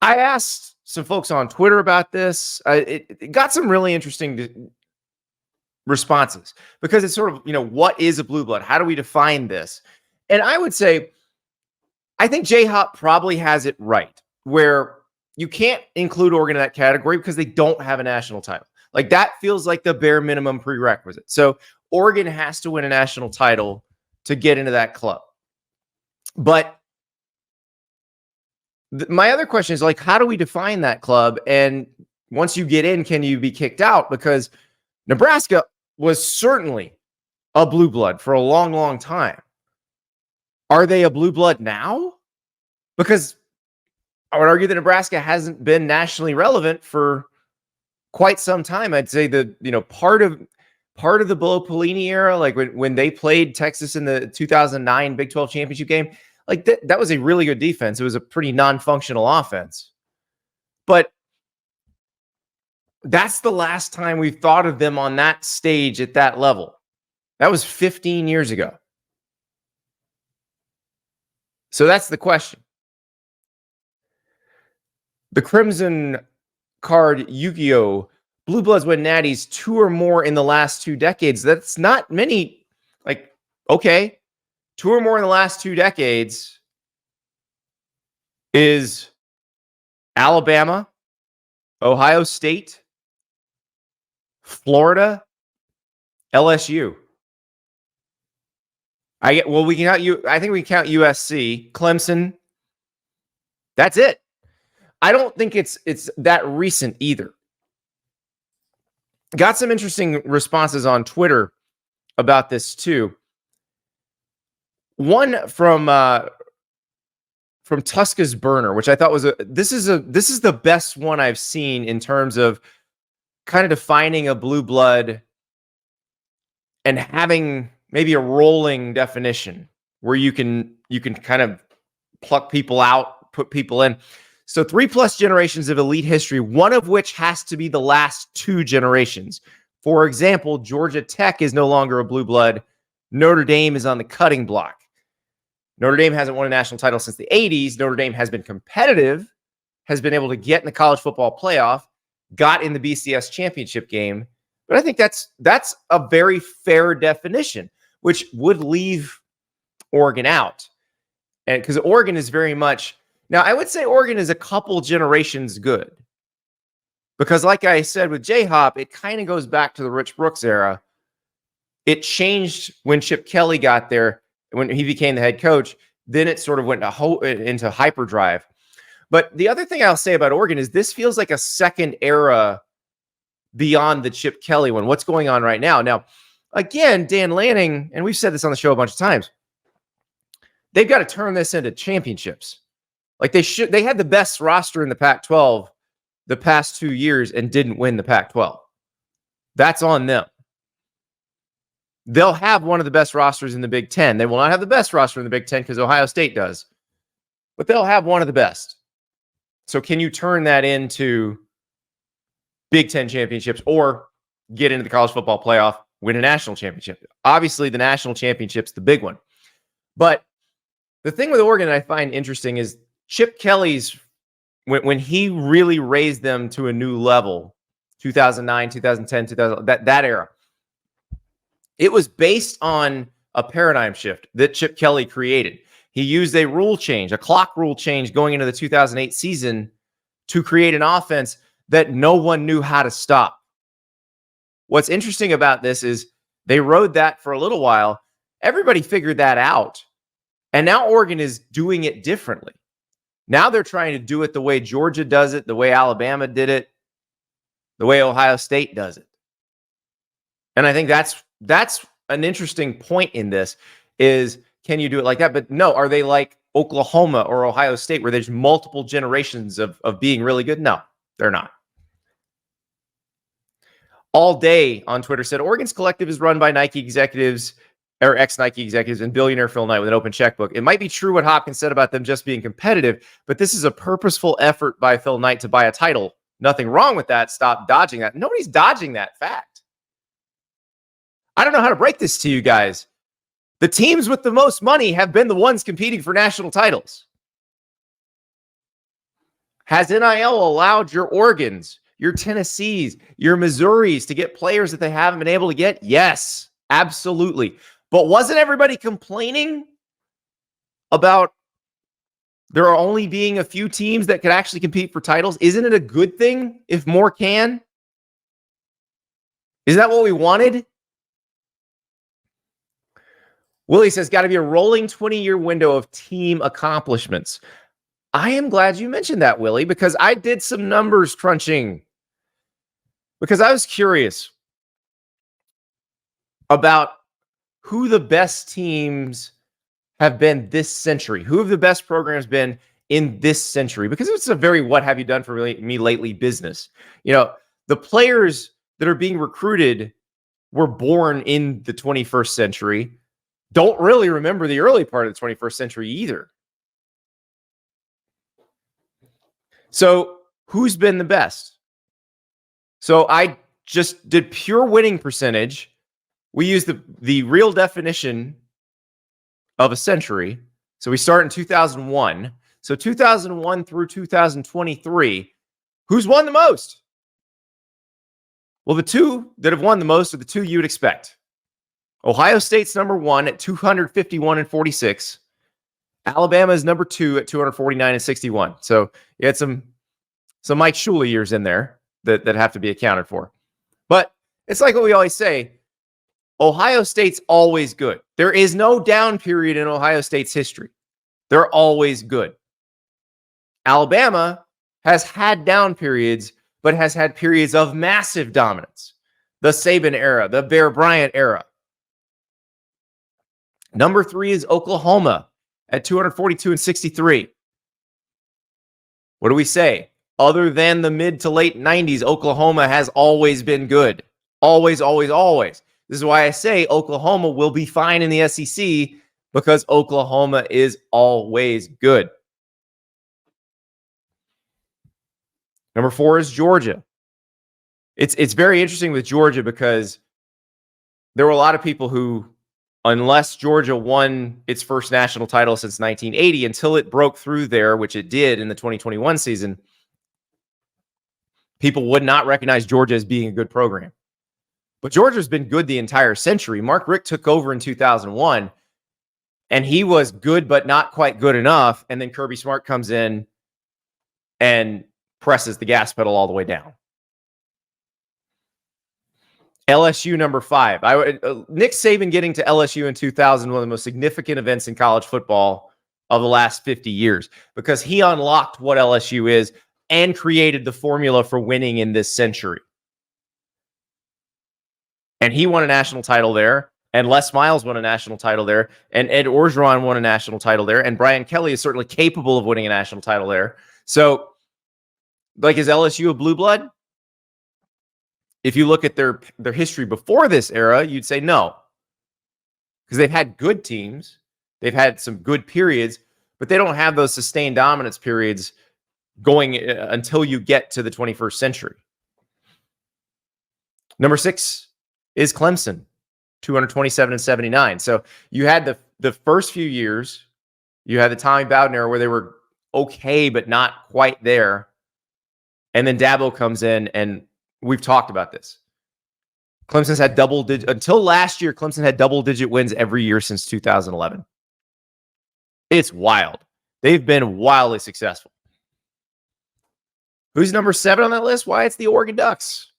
I asked some folks on Twitter about this. It got some really interesting responses because it's sort of, what is a blue blood? How do we define this? And I would say, I think J-Hop probably has it right, where you can't include Oregon in that category because they don't have a national title. Like that feels like the bare minimum prerequisite. So Oregon has to win a national title to get into that club. But my other question is, like, how do we define that club? And once you get in, can you be kicked out? Because Nebraska was certainly a blue blood for a long, long time. Are they a blue blood now? Because I would argue that Nebraska hasn't been nationally relevant for quite some time. I'd say that, part of the Bo Pelini era, like when they played Texas in the 2009 Big 12 championship game, like that was a really good defense. It was a pretty non-functional offense. But that's the last time we've thought of them on that stage at that level. That was 15 years ago. So that's the question. The Crimson Card Yu-Gi-Oh! Blue Bloods win natties 2 or more in the last 2 decades. That's not many. Like, okay, 2 or more in the last 2 decades is Alabama, Ohio State, Florida, LSU. We can count you. I think we can count USC, Clemson. That's it. I don't think it's that recent either. Got some interesting responses on Twitter about this too. One from Tuska's Burner, which I thought was this is the best one I've seen in terms of kind of defining a blue blood and having maybe a rolling definition where you can kind of pluck people out, put people in. So 3+ generations of elite history, one of which has to be the last 2 generations. For example, Georgia Tech is no longer a blue blood. Notre Dame is on the cutting block. Notre Dame hasn't won a national title since the 80s. Notre Dame has been competitive, has been able to get in the college football playoff, got in the BCS championship game. But I think that's a very fair definition, which would leave Oregon out. And because Oregon is very much, now I would say Oregon is a couple generations good. Because like I said with J-Hop, it kind of goes back to the Rich Brooks era. It changed when Chip Kelly got there, when he became the head coach. Then it sort of went into hyperdrive. But the other thing I'll say about Oregon is this feels like a second era beyond the Chip Kelly one. What's going on right now? Now, again, Dan Lanning, and we've said this on the show a bunch of times, they've got to turn this into championships. Like they had the best roster in the Pac-12 the past 2 years and didn't win the Pac-12. That's on them. They'll have one of the best rosters in the Big Ten. They will not have the best roster in the Big Ten because Ohio State does, but they'll have one of the best. So can you turn that into Big Ten championships or get into the college football playoff, win a national championship? Obviously, the national championship's the big one. But the thing with Oregon that I find interesting is Chip Kelly's, when he really raised them to a new level, 2009, 2010, 2000, that era, it was based on a paradigm shift that Chip Kelly created. He used a rule change, a clock rule change going into the 2008 season to create an offense that no one knew how to stop. What's interesting about this is they rode that for a little while. Everybody figured that out. And now Oregon is doing it differently. Now they're trying to do it the way Georgia does it, the way Alabama did it, the way Ohio State does it. And I think that's an interesting point in this is, can you do it like that? But no, are they like Oklahoma or Ohio State where there's multiple generations of being really good? No, they're not. All Day on Twitter said, Oregon's collective is run by Nike executives or ex-Nike executives and billionaire Phil Knight with an open checkbook. It might be true what Hopkins said about them just being competitive, but this is a purposeful effort by Phil Knight to buy a title. Nothing wrong with that. Stop dodging that. Nobody's dodging that fact. I don't know how to break this to you guys. The teams with the most money have been the ones competing for national titles. Has NIL allowed your Oregons, your Tennessees, your Missouris to get players that they haven't been able to get? Yes, absolutely. But wasn't everybody complaining about there are only being a few teams that could actually compete for titles? Isn't it a good thing if more can? Is that what we wanted? Willie says, got to be a rolling 20-year window of team accomplishments. I am glad you mentioned that, Willie, because I did some numbers crunching. Because I was curious about who the best teams have been this century. Who have the best programs been in this century? Because it's a very what have you done for me lately business. You know, the players that are being recruited were born in the 21st century. Don't really remember the early part of the 21st century either. So who's been the best? So I just did pure winning percentage. We use the real definition of a century. So we start in 2001. So 2001 through 2023, who's won the most? Well, the two that have won the most are the two you would expect. Ohio State's number one at 251 and 46. Alabama is number two at 249 and 61. So you had some Mike Shula years in there that have to be accounted for. But it's like what we always say, Ohio State's always good. There is no down period in Ohio State's history. They're always good. Alabama has had down periods, but has had periods of massive dominance. The Saban era, the Bear Bryant era. Number three is Oklahoma at 242 and 63. What do we say? Other than the mid to late 90s, Oklahoma has always been good. Always, always, always. This is why I say Oklahoma will be fine in the SEC, because Oklahoma is always good. Number four is Georgia. It's very interesting with Georgia because there were a lot of people who, unless Georgia won its first national title since 1980, until it broke through there, which it did in the 2021 season, people would not recognize Georgia as being a good program. But Georgia's been good the entire century. Mark Richt took over in 2001, and he was good but not quite good enough. And then Kirby Smart comes in and presses the gas pedal all the way down. LSU number five. Nick Saban getting to LSU in 2000, one of the most significant events in college football of the last 50 years, because he unlocked what LSU is and created the formula for winning in this century. And he won a national title there, and Les Miles won a national title there, and Ed Orgeron won a national title there, and Brian Kelly is certainly capable of winning a national title there. So, like, is LSU a blue blood? If you look at their history before this era, you'd say no. Because they've had good teams. They've had some good periods, but they don't have those sustained dominance periods going until you get to the 21st century. Number six is Clemson, 227 and 79. So you had the first few years, you had the Tommy Bowden era where they were okay, but not quite there. And then Dabo comes in, and we've talked about this. Clemson's had double-digit, until last year, Clemson had double-digit wins every year since 2011. It's wild. They've been wildly successful. Who's number 7 on that list? Why, it's the Oregon Ducks.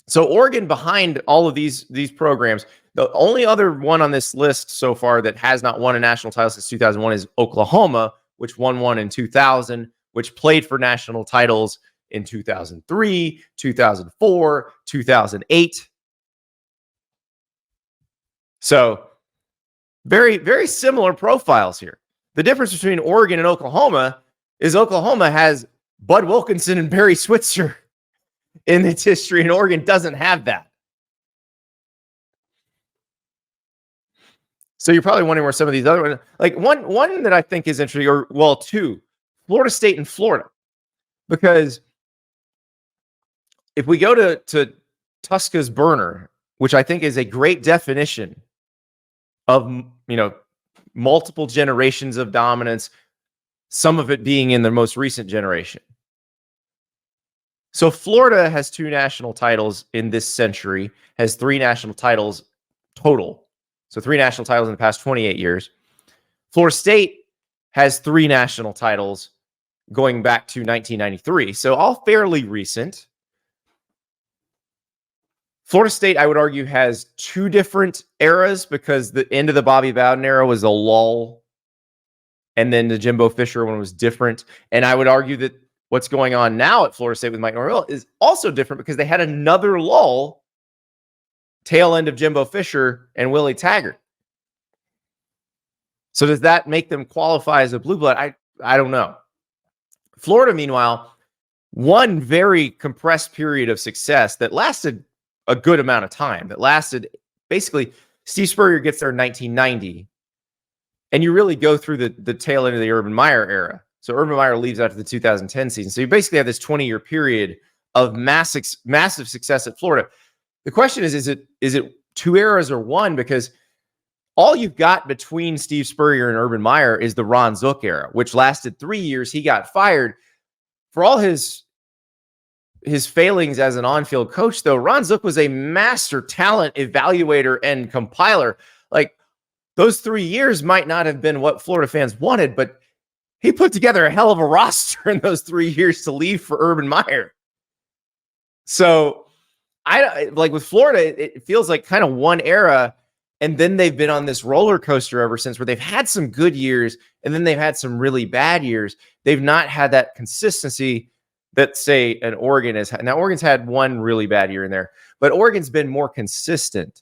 So Oregon behind all of these programs. The only other one on this list so far that has not won a national title since 2001 is Oklahoma, which won one in 2000, which played for national titles in 2003, 2004, 2008. So very, very similar profiles here. The difference between Oregon and Oklahoma is Oklahoma has Bud Wilkinson and Barry Switzer in its history, and Oregon doesn't have that. So you're probably wondering where some of these other ones, like one that I think is interesting, or well, two, Florida State and Florida. Because if we go to Tuska's burner, which I think is a great definition of, multiple generations of dominance, some of it being in the most recent generation. So Florida has 2 national titles in this century, has 3 national titles total. So 3 national titles in the past 28 years. Florida State has 3 national titles going back to 1993. So all fairly recent. Florida State, I would argue, has 2 different eras because the end of the Bobby Bowden era was a lull, and then the Jimbo Fisher one was different. And I would argue that what's going on now at Florida State with Mike Norvell is also different because they had another lull, tail end of Jimbo Fisher and Willie Taggart. So does that make them qualify as a blue blood? I don't know. Florida, meanwhile, one very compressed period of success that lasted a good amount of time. That lasted basically, Steve Spurrier gets there in 1990, and you really go through the tail end of the Urban Meyer era. So Urban Meyer leaves after the 2010 season. So you basically have this 20-year period of massive success at Florida. The question is it 2 eras or 1? Because all you've got between Steve Spurrier and Urban Meyer is the Ron Zook era, which lasted 3 years. He got fired. For all his failings as an on-field coach, though, Ron Zook was a master talent evaluator and compiler. Like, those 3 years might not have been what Florida fans wanted, but he put together a hell of a roster in those 3 years to leave for Urban Meyer. So, with Florida, it feels like kind of one era, and then they've been on this roller coaster ever since, where they've had some good years and then they've had some really bad years. They've not had that consistency that, say, an Oregon has had. Now, Oregon's had one really bad year in there, but Oregon's been more consistent.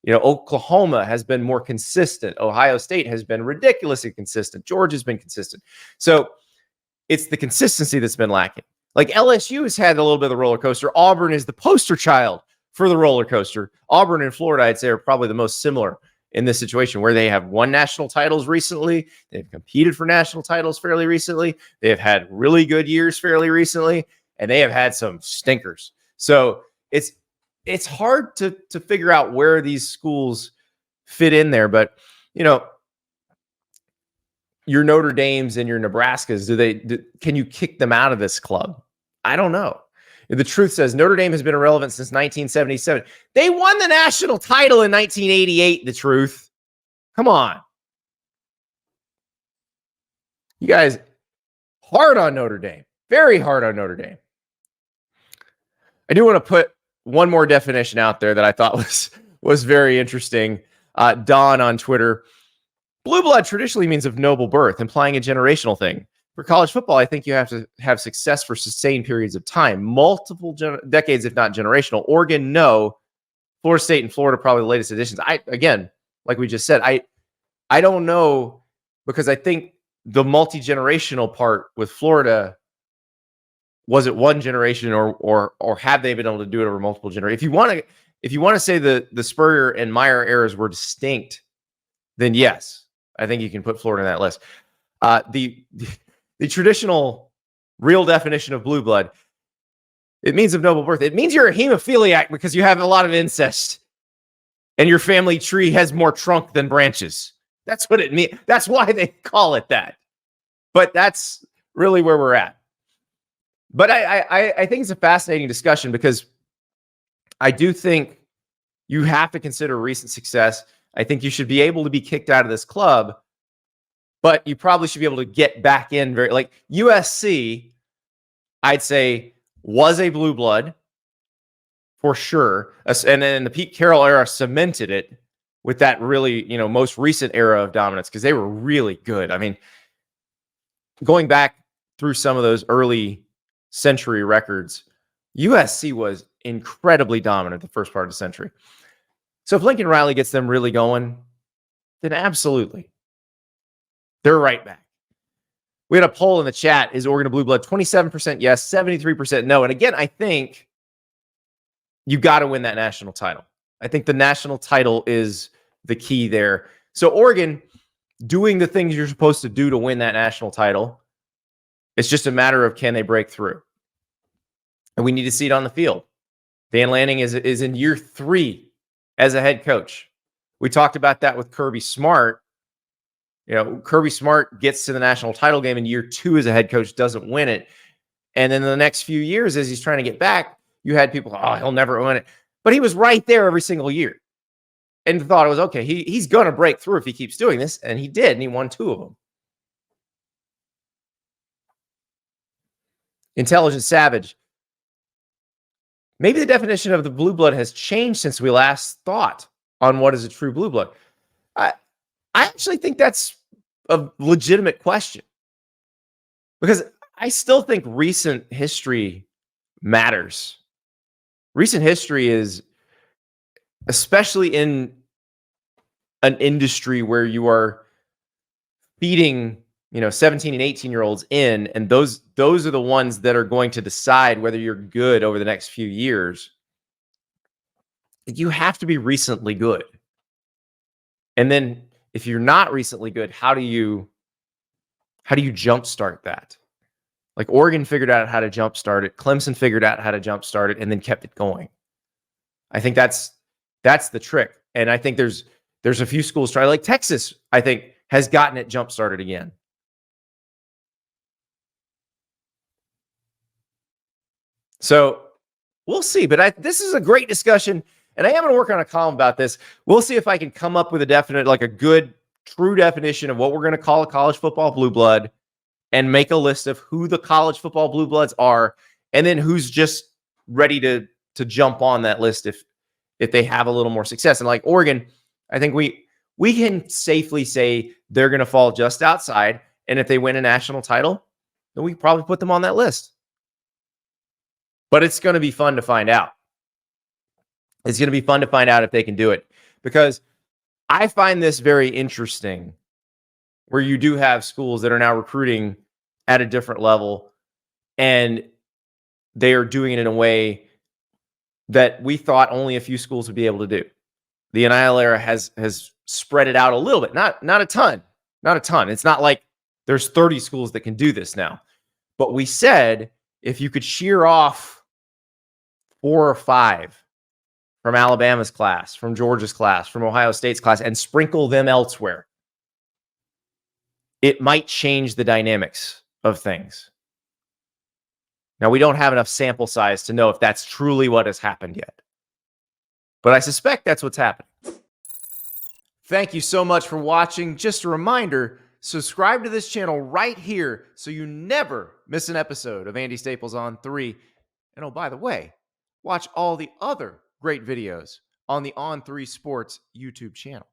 Oklahoma has been more consistent. Ohio State has been ridiculously consistent. Georgia's been consistent. So it's the consistency that's been lacking. Like, LSU has had a little bit of the roller coaster. Auburn is the poster child for the roller coaster. Auburn and Florida, I'd say, are probably the most similar in this situation, where they have won national titles recently. They've competed for national titles fairly recently. They have had really good years fairly recently, and they have had some stinkers. So it's hard to figure out where these schools fit in there. But, your Notre Dames and your Nebraskas, can you kick them out of this club? I don't know. The truth says Notre Dame has been irrelevant since 1977. They won the national title in 1988, the truth. Come on. You guys, hard on Notre Dame. Very hard on Notre Dame. I do want to put one more definition out there that I thought was very interesting. Don on Twitter. Blue blood traditionally means of noble birth, implying a generational thing. For college football, I think you have to have success for sustained periods of time, multiple decades, if not generational. Oregon, no. Florida State and Florida, probably the latest additions. Again, like we just said, I don't know, because I think the multi-generational part with Florida, was it one generation or have they been able to do it over multiple generations? If you want to say the Spurrier and Meyer eras were distinct, then yes, I think you can put Florida in that list. The traditional, real definition of blue blood, it means of noble birth. It means you're a hemophiliac because you have a lot of incest and your family tree has more trunk than branches. That's what it means. That's why they call it that. But that's really where we're at. But I think it's a fascinating discussion, because I do think you have to consider recent success. I think you should be able to be kicked out of this club, but you probably should be able to get back in like USC, I'd say, was a blue blood for sure. And then the Pete Carroll era cemented it with that really, most recent era of dominance, because they were really good. I mean, going back through some of those early century records, USC was incredibly dominant the first part of the century. So if Lincoln Riley gets them really going, then absolutely, they're right back. We had a poll in the chat. Is Oregon a blue blood? 27% yes, 73% no. And again, I think you got to win that national title. I think the national title is the key there. So Oregon doing the things you're supposed to do to win that national title. It's just a matter of, can they break through? And we need to see it on the field. Dan Lanning is in year 3 as a head coach. We talked about that with Kirby Smart. Kirby Smart gets to the national title game in year 2 as a head coach, doesn't win it. And then the next few years, as he's trying to get back, you had people, oh, he'll never win it. But he was right there every single year and thought it was okay. He's going to break through if he keeps doing this. And he did. And he won 2 of them. Intelligent Savage. Maybe the definition of the blue blood has changed since we last thought on what is a true blue blood. I actually think that's a legitimate question, because I still think recent history matters. Recent history is, especially in an industry where you are feeding 17 and 18-year-olds in, and those are the ones that are going to decide whether you're good over the next few years. You have to be recently good. And then if you're not recently good, how do you jumpstart that? Like Oregon figured out how to jumpstart it. Clemson figured out how to jumpstart it and then kept it going. I think that's the trick. And I think there's a few schools try, like Texas, I think, has gotten it jumpstarted again. So we'll see. But this is a great discussion, and I am going to work on a column about this. We'll see if I can come up with a definite, like a good, true definition of what we're going to call a college football blue blood, and make a list of who the college football blue bloods are, and then who's just ready to jump on that list if they have a little more success. And like Oregon, I think we can safely say they're going to fall just outside. And if they win a national title, then we probably put them on that list. But it's going to be fun to find out. It's going to be fun to find out if they can do it, because I find this very interesting, where you do have schools that are now recruiting at a different level, and they are doing it in a way that we thought only a few schools would be able to do. The NIL era has spread it out a little bit, not a ton. It's not like there's 30 schools that can do this now. But we said if you could shear off 4 or 5 from Alabama's class, from Georgia's class, from Ohio State's class, and sprinkle them elsewhere, it might change the dynamics of things. Now, we don't have enough sample size to know if that's truly what has happened yet, but I suspect that's what's happening. Thank you so much for watching. Just a reminder, subscribe to this channel right here so you never miss an episode of Andy Staples on 3. And oh, by the way, watch all the other great videos on the On3 Sports YouTube channel.